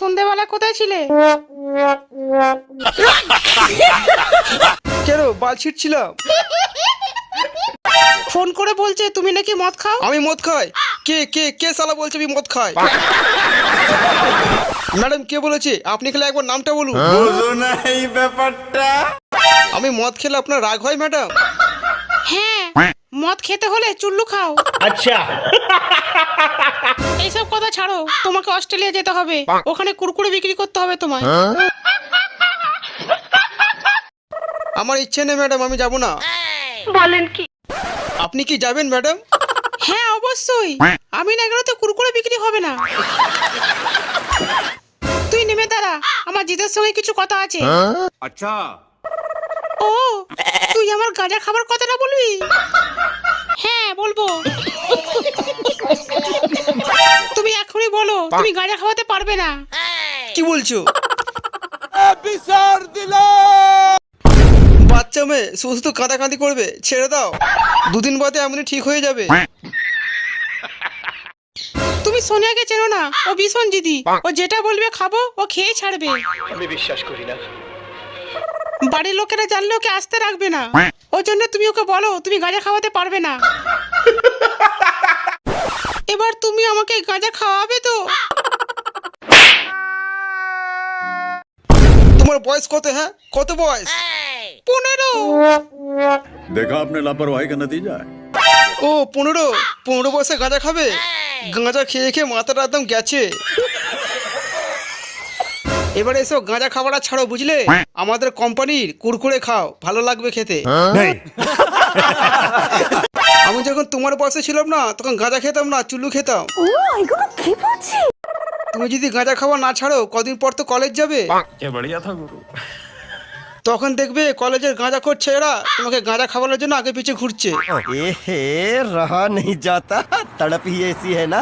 সন্ধ্যাবেলা কোথায় ছিলে? কেন বাল ছিটছিলাম? ফোন করে বলছে তুমি নাকি মদ খাও। আমি মদ খাই? কে কে কে শালা বলছে আমি মদ খাই? ম্যাডাম কে বলেছে? আপনি খেলে একবার নামটা বলুন। বুঝো না এই ব্যাপারটা? আমি মদ খেলে আপনার রাগ হয় ম্যাডাম? হ্যাঁ, মদ খেতে হলে চুল্লু খাও। আচ্ছা, এইসব কথা ছাড়ো, তোমাকে অস্ট্রেলিয়া যেতে হবে, ওখানে কুরকুরে বিক্রি করতে হবে তোমায়। আমার ইচ্ছে নেই ম্যাডাম, আমি যাব না। বলেন কি? আপনি কি যাবেন ম্যাডাম? হ্যাঁ অবশ্যই, আমি না গেলে তো কুরকুরে বিক্রি হবে না। তুই নেমে দাঁড়া, আমার জিতের সঙ্গে কিছু কথা আছে। আচ্ছা, ও, তুই আমার গাঁজা খাবার কথাটা বলবি? হ্যাঁ বলবো। তুমি এখনই বলো তুমি গাঁজা খাওয়াতে পারবে না। কি বলছো? বাচ্চা মেয়ে শুধু শুধু কাঁদাকাঁদি করবে, ছেড়ে দাও, দুদিন বাদে এমনি ঠিক হয়ে যাবে। তুমি সোনিয়াকে চেনো না, ও ভীষণ জিদি, ও যেটা বলবে খাবো, ও খেয়ে ছাড়বে। আমি বিশ্বাস করি না। বাড়ির লোকেরা জানলে ওকে আসতে রাখবে না, ওর জন্য তুমি ওকে বলো তুমি গাঁজা খাওয়াতে পারবে না। এবার তুমি আমাকে গাঁজা খাওয়াবে তো? তোমার বয়স কত? হ্যাঁ কত বয়স? 15। देखा आपने लापरवाही का नतीजा है। ও 15 বয়সে গাঁজা খাবে? গাঁজা খেয়ে খেয়ে মাথাটা একদম গেছে। এবারে এসব গাঁজা খাবারটা ছাড়ো বুঝলে, আমাদের কোম্পানির কুরকুরে খাও, ভালো লাগবে খেতে। আমি যখন তোমার বয়সে ছিলাম না, তখন গাঁজা খেতাম না, চুল্লু খেতাম। তুমি যদি গাঁজা খাওয়া না ছাড়ো, কদিন পর তো কলেজ যাবে। তখন দেখবে কলেজের গাঁজাখোর ছেলেরা তোমাকে গাঁজা খাওয়ানোর জন্য আগে পিছে ঘুরছে। रहा नहीं जाता, तड़प ही ऐसी है ना।